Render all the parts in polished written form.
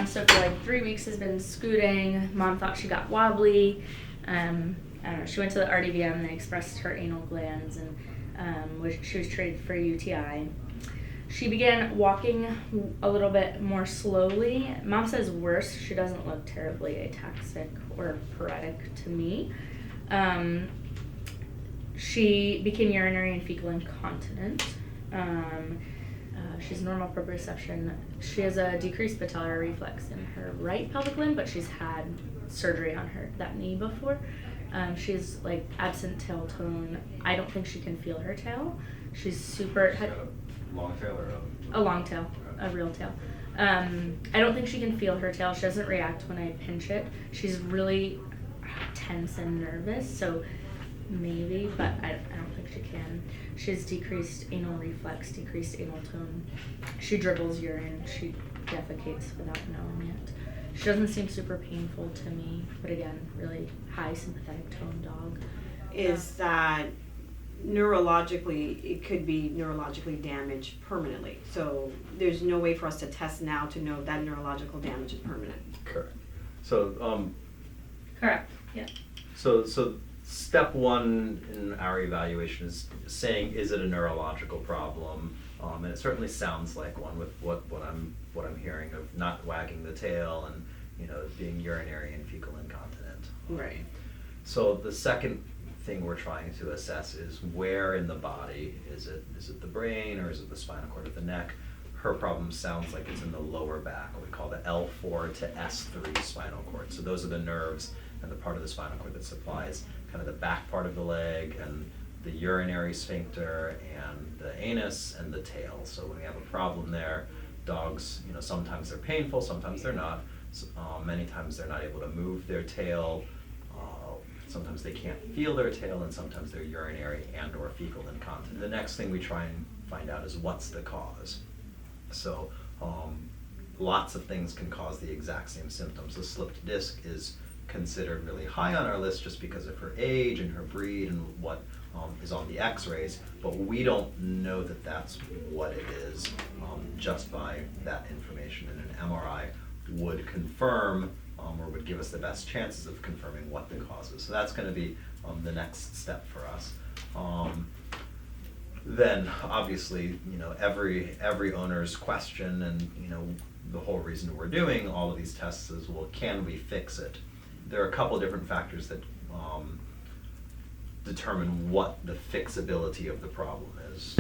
So for like 3 weeks has been scooting. Mom thought she got wobbly. I don't know. She went to the RDVM. They expressed her anal glands, and she was treated for UTI. She began walking a little bit more slowly. Mom says worse. She doesn't look terribly ataxic or paretic to me. She became urinary and fecal incontinent. She's normal proprioception. She has a decreased patellar reflex in her right pelvic limb, but she's had surgery on that knee before. She's like absent tail tone. I don't think she can feel her tail. She's super... Long tail or a long tail, a real tail. I don't think she can feel her tail. She doesn't react when I pinch it. She's really tense and nervous, so maybe, but I don't think she can. She has decreased anal reflex, decreased anal tone. She dribbles urine. She defecates without knowing it. She doesn't seem super painful to me, but again, really high sympathetic tone dog. Is that neurologically, it could be neurologically damaged permanently. So there's no way for us to test now to know if that neurological damage is permanent. Correct. So Correct. Yeah. So step one in our evaluation is saying, is it a neurological problem? And it certainly sounds like one with what I'm hearing of not wagging the tail and being urinary and fecal incontinent. Right. So the second thing we're trying to assess is where in the body is it the brain or is it the spinal cord or the neck? Her problem sounds like it's in the lower back, what we call the L4 to S3 spinal cord. So those are the nerves and the part of the spinal cord that supplies kind of the back part of the leg and the urinary sphincter and the anus and the tail. So when we have a problem there, dogs, sometimes they're painful, sometimes they're not. Many times they're not able to move their tail. Sometimes they can't feel their tail, and sometimes they're urinary and or fecal incontinent. The next thing we try and find out is what's the cause. So lots of things can cause the exact same symptoms. The slipped disc is considered really high on our list just because of her age and her breed and what is on the x-rays, but we don't know that that's what it is just by that information. And an MRI would confirm or would give us the best chances of confirming what the cause is. So that's going to be the next step for us. Then obviously, every owner's question and the whole reason we're doing all of these tests is, well, can we fix it? There are a couple of different factors that determine what the fixability of the problem is.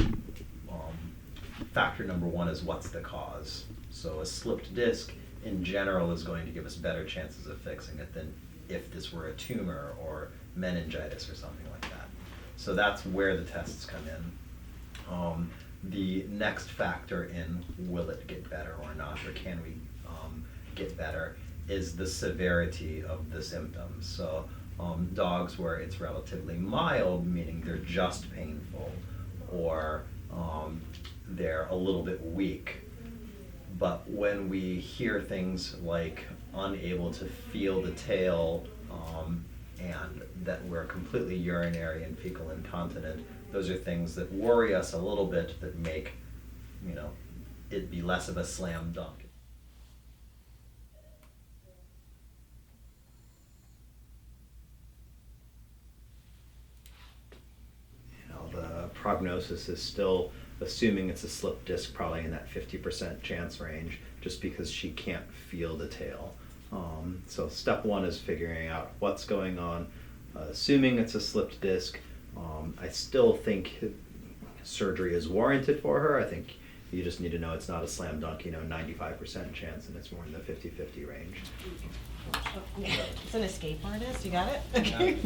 Factor number one is what's the cause. So a slipped disc in general is going to give us better chances of fixing it than if this were a tumor or meningitis or something like that. So that's where the tests come in. The next factor in will it get better or not, or can we get better, is the severity of the symptoms. So dogs where it's relatively mild, meaning they're just painful, or they're a little bit weak. But when we hear things like unable to feel the tail and that we're completely urinary and fecal incontinent, those are things that worry us a little bit, that make it be less of a slam dunk. The prognosis is still, assuming it's a slipped disc, probably in that 50% chance range, just because she can't feel the tail. So step one is figuring out what's going on. Assuming it's a slipped disc, I still think surgery is warranted for her. I think you just need to know it's not a slam dunk, 95% chance, and it's more in the 50-50 range. It's an escape artist. You got it? Okay.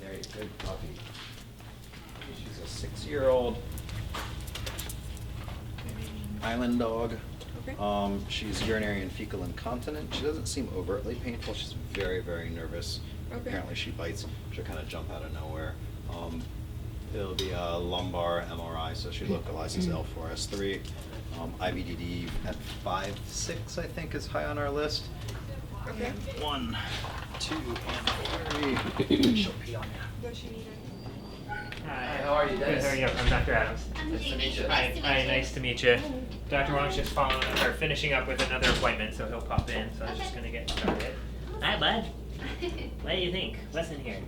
Very good puppy. She's a 6-year-old island dog. Okay. She's urinary and fecal incontinent. She doesn't seem overtly painful. She's very, very nervous. Okay. Apparently she bites. She'll kind of jump out of nowhere. It'll be a lumbar MRI, so she localizes L4S3. IBDD at 5-6, I think, is high on our list. Okay. 1, 2, and 3. She'll pee on you. Does she need it? Hi, how are you, Dennis? Good, how are you? I'm Dr. Adams. Nice to meet you. Hi, nice to meet you. Dr. Wong's just finishing up with another appointment, so he'll pop in. So I was just gonna get started. Hi, bud. What do you think? What's in here?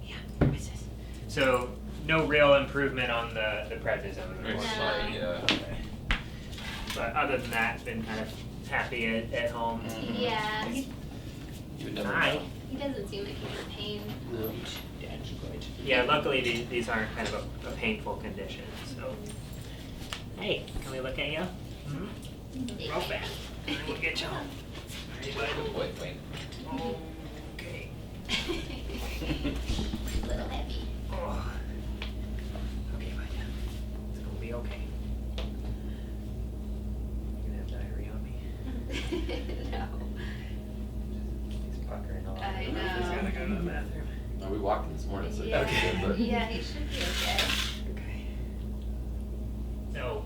Yeah. What's this? So no real improvement on the prednisone. Very No. slight, yeah. Okay. But other than that, been kind of happy at home. Yeah, You would never Hi. know. he doesn't seem like he's in pain. No. Yeah, luckily these aren't kind of a painful condition. So, hey, can we look at you? Real fast. We'll get you home. Good boy, Wayne. Okay. A little heavy. Oh. Okay, bud. It's gonna be okay. You gonna have diarrhea on me? No. He's puckering a lot. I He's know. gotta go to the bathroom. No, we walked in this morning, so Yeah. that's good, but. Yeah, he should be okay. Okay. So,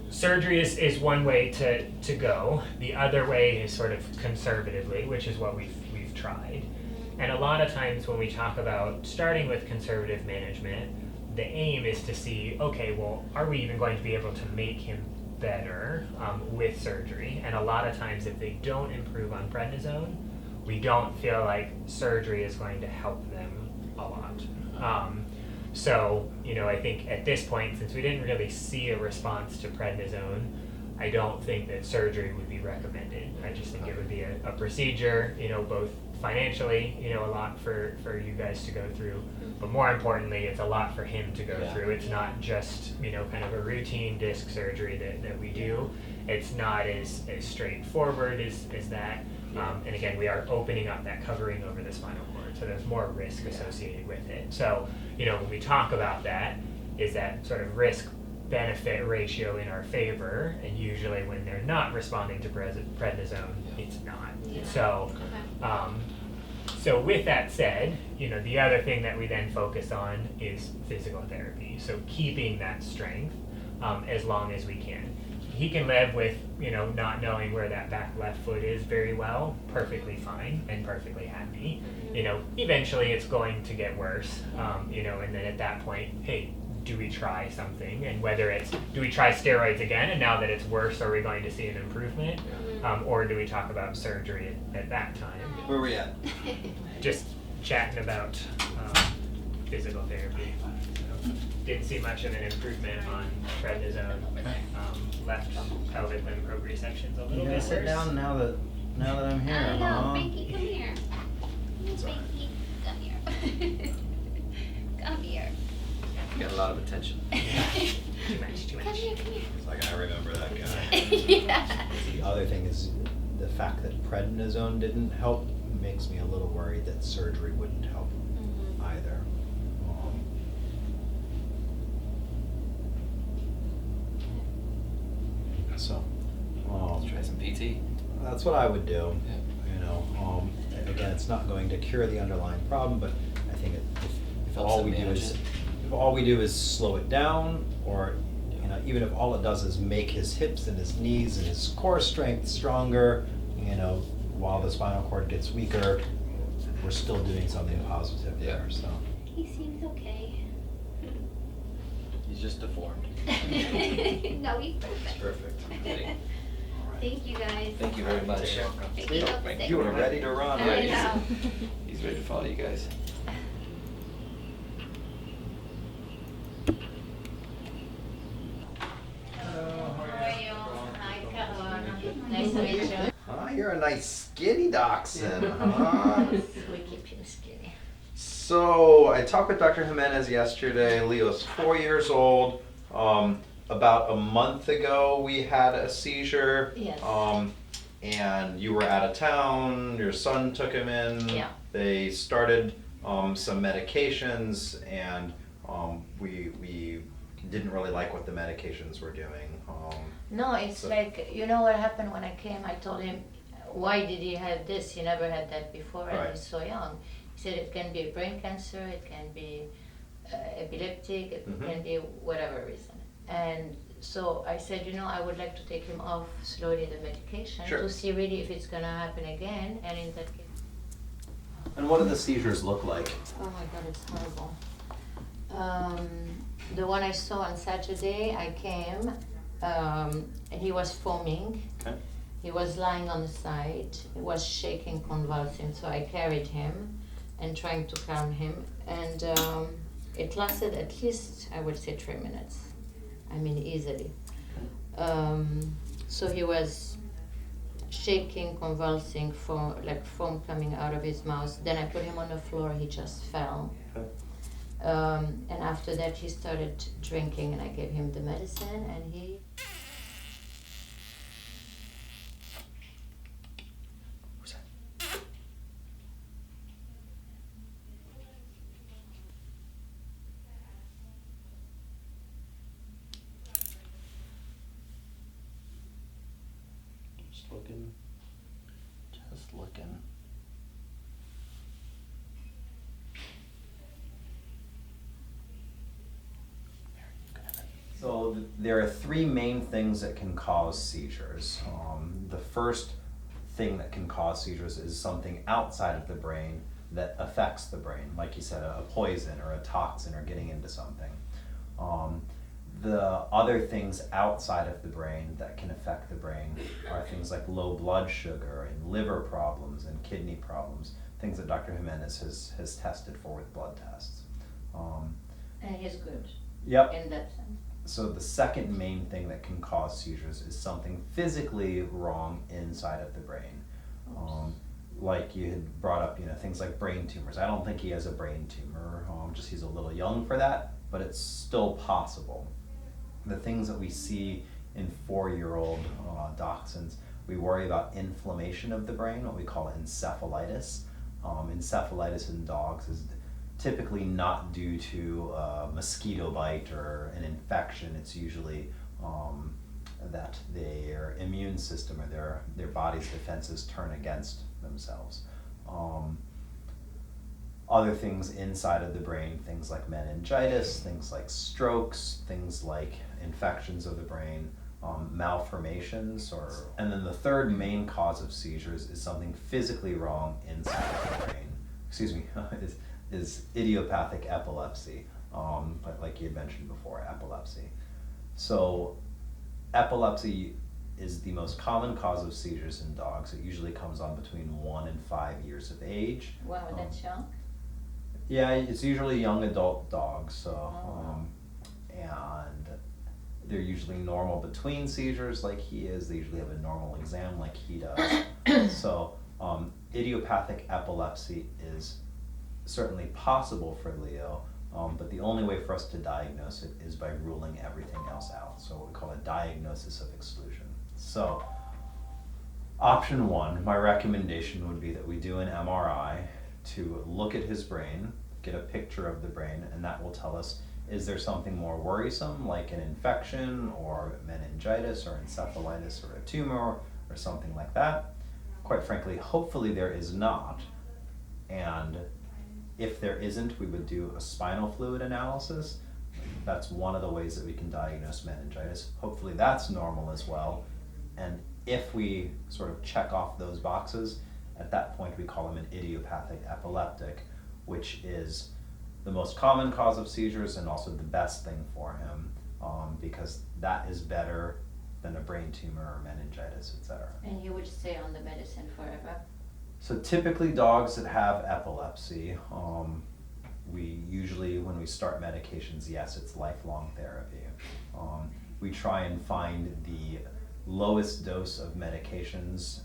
surgery is one way to go. The other way is sort of conservatively, which is what we've tried. And a lot of times when we talk about starting with conservative management, the aim is to see, okay, well, are we even going to be able to make him better with surgery? And a lot of times if they don't improve on prednisone, we don't feel like surgery is going to help them a lot. So, I think at this point, since we didn't really see a response to prednisone, I don't think that surgery would be recommended. I just think it would be a procedure, both financially, a lot for you guys to go through, but more importantly, it's a lot for him to go through. It's not just, kind of a routine disc surgery that we do. It's not as straightforward as that. And again, we are opening up that covering over the spinal cord, so there's more risk associated with it. So, when we talk about that, is that sort of risk-benefit ratio in our favor, and usually when they're not responding to prednisone, it's not. Yeah. So, Okay. so with that said, the other thing that we then focus on is physical therapy. So keeping that strength as long as we can. He can live with, not knowing where that back left foot is very well, perfectly fine and perfectly happy. Eventually it's going to get worse, and then at that point, hey, do we try something? And whether it's, do we try steroids again, and now that it's worse, are we going to see an improvement? Or do we talk about surgery at that time? Where are we at? Just chatting about physical therapy. So, didn't see much of an improvement on prednisone. Left pelvic limb propriosections a little You bit gotta sit worse. down now that I'm here. I know, huh? Frankie, come here. Frankie, come here. Come here. You got a lot of attention. Too much. Come here, come here. It's like, I remember that guy. Yeah. The other thing is the fact that prednisone didn't help makes me a little worried that surgery wouldn't help either. So, Let's try some PT. that's what I would do. Again, it's not going to cure the underlying problem, but I think if Helps all them we do manage is it. if all we do is slow it down, or even if all it does is make his hips and his knees and his core strength stronger, while the spinal cord gets weaker, we're still doing something positive there. So He seems okay. He's just deformed. No, he's It's perfect. perfect. Thank you guys. Thank you very much. Frankie, don't sit. You are ready to run. I Right. know. He's ready to follow you guys. Nice to meet you. You're a nice skinny dachshund, huh? We keep you skinny. So I talked with Dr. Jimenez yesterday. Leo's 4 years old. About a month ago, we had a seizure. Yes. And you were out of town. Your son took him in. Yeah. They started some medications, and we didn't really like what the medications were doing. No, it's So- like, what happened when I came? I told him, why did he have this? He never had that before, and Right. he's so young. He said it can be brain cancer, it can be epileptic, it Mhm. can be whatever reason. And so I said, I would like to take him off slowly the medication Sure. to see really if it's gonna happen again, and in that case. And what do the seizures look like? Oh my God, it's horrible. The one I saw on Saturday, I came, and he was foaming. Okay. He was lying on the side. He was shaking, convulsing. So I carried him and trying to calm him. And it lasted at least, I would say, 3 minutes. I mean, easily. So he was shaking, convulsing, foam coming out of his mouth. Then I put him on the floor. He just fell. Okay. And after that, he started drinking, and I gave him the medicine, and he. Who's that? Just looking. Just looking. So there are three main things that can cause seizures. The first thing that can cause seizures is something outside of the brain that affects the brain, like you said, a poison or a toxin or getting into something. The other things outside of the brain that can affect the brain are things like low blood sugar and liver problems and kidney problems, things that Dr. Jimenez has tested for with blood tests. And he's good. Yep. In that sense. So the second main thing that can cause seizures is something physically wrong inside of the brain. Like you had brought up, things like brain tumors. I don't think he has a brain tumor, just he's a little young for that, but it's still possible. The things that we see in 4-year-old dachshunds, we worry about inflammation of the brain, what we call encephalitis. Encephalitis in dogs is typically not due to a mosquito bite or an infection. It's usually that their immune system or their body's defenses turn against themselves. Other things inside of the brain, things like meningitis, things like strokes, things like infections of the brain, malformations, and then the third main cause of seizures is something physically wrong inside of the brain. Excuse me, is idiopathic epilepsy, but like you had mentioned before, epilepsy. So epilepsy is the most common cause of seizures in dogs. It usually comes on between 1 and 5 years of age. Wow, that's young. Yeah, it's usually young adult dogs, and they're usually normal between seizures like he is. They usually have a normal exam like he does. So idiopathic epilepsy is certainly possible for Leo, but the only way for us to diagnose it is by ruling everything else out. So what we call a diagnosis of exclusion. So option one, my recommendation would be that we do an MRI to look at his brain, get a picture of the brain, and that will tell us, is there something more worrisome like an infection or meningitis or encephalitis or a tumor or something like that? Quite frankly, hopefully there is not. And if there isn't, we would do a spinal fluid analysis. That's one of the ways that we can diagnose meningitis. Hopefully that's normal as well. And if we sort of check off those boxes, at that point we call him an idiopathic epileptic, which is the most common cause of seizures and also the best thing for him, because that is better than a brain tumor or meningitis, etc. And he would stay on the medicine forever? So typically dogs that have epilepsy, we usually, when we start medications, yes, it's lifelong therapy. We try and find the lowest dose of medications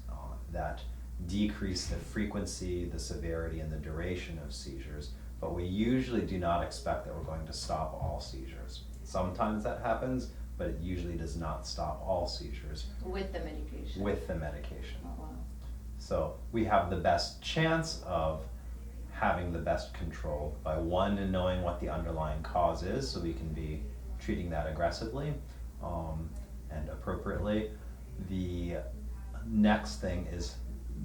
that decrease the frequency, the severity, and the duration of seizures, but we usually do not expect that we're going to stop all seizures. Sometimes that happens, but it usually does not stop all seizures. With the medication? With the medication. Oh, wow. So we have the best chance of having the best control by one, in knowing what the underlying cause is, so we can be treating that aggressively and appropriately. The next thing is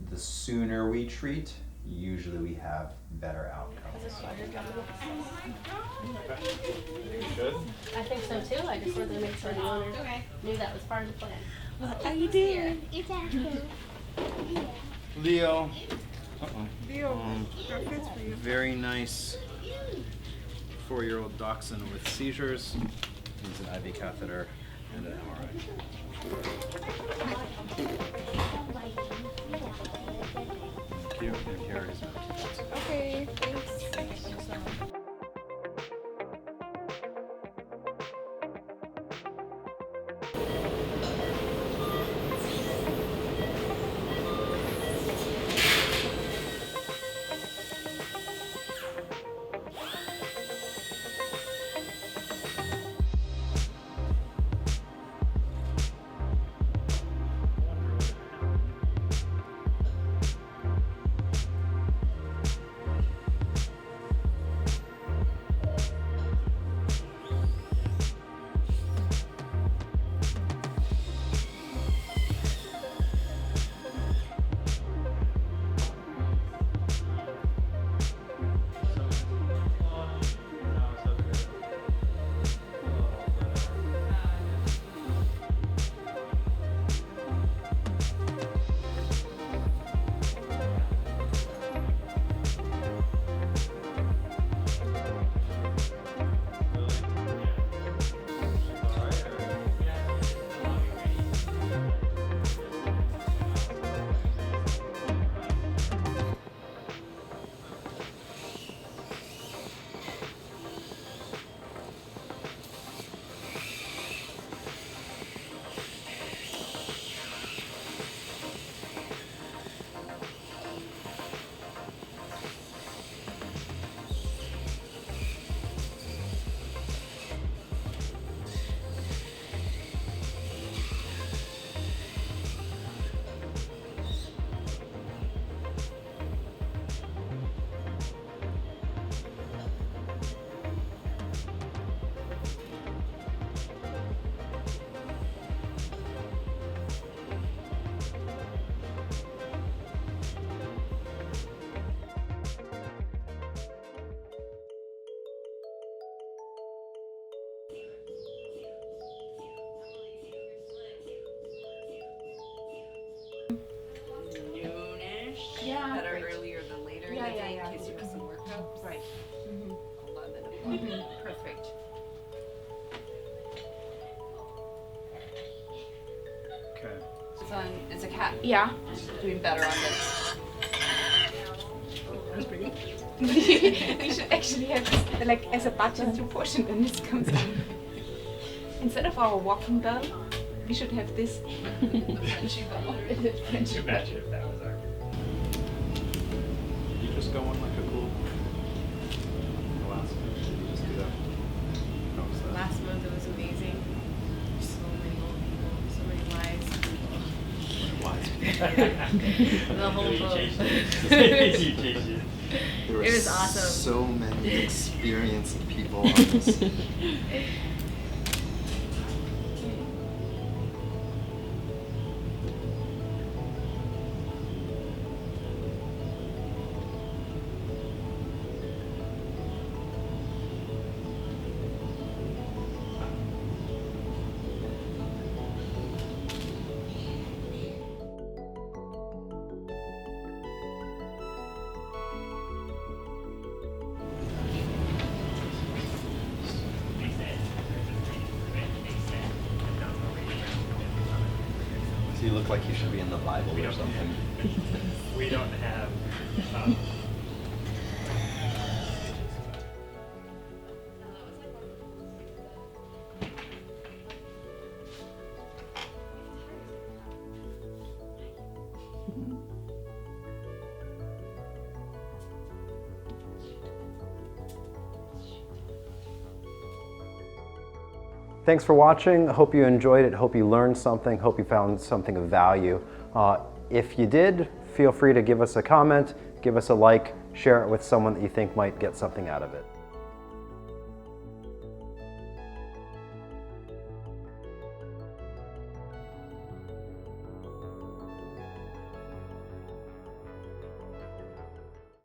the sooner we treat, usually we have better outcomes. Good. I think so too. I just wanted to make sure the owners knew that was part of the plan. What are you doing? It's after. Leo, Very nice 4-year-old dachshund with seizures. Needs an IV catheter and an MRI. Thank you. And here are his medications. Okay, thanks. Yeah. Better earlier than later in the day in case you miss some workup. Right. 11 o'clock. Perfect. Okay. It's a cat. Yeah. Doing better on this. That's pretty good. We should actually have this, like, as a button to push and then this comes in. Instead of our walking bell, we should have this. The Frenchy bell. Imagine if that was our. You just go on like a cool. The last one, you just do that. How was that? Last month it was amazing. So many old people, so many wives. The whole boat. There were It was awesome. so many experienced people on this. So you look like you should be in the Bible or something. We don't have. Thanks for watching. Hope you enjoyed it. Hope you learned something. Hope you found something of value. If you did, feel free to give us a comment, give us a like, share it with someone that you think might get something out of it.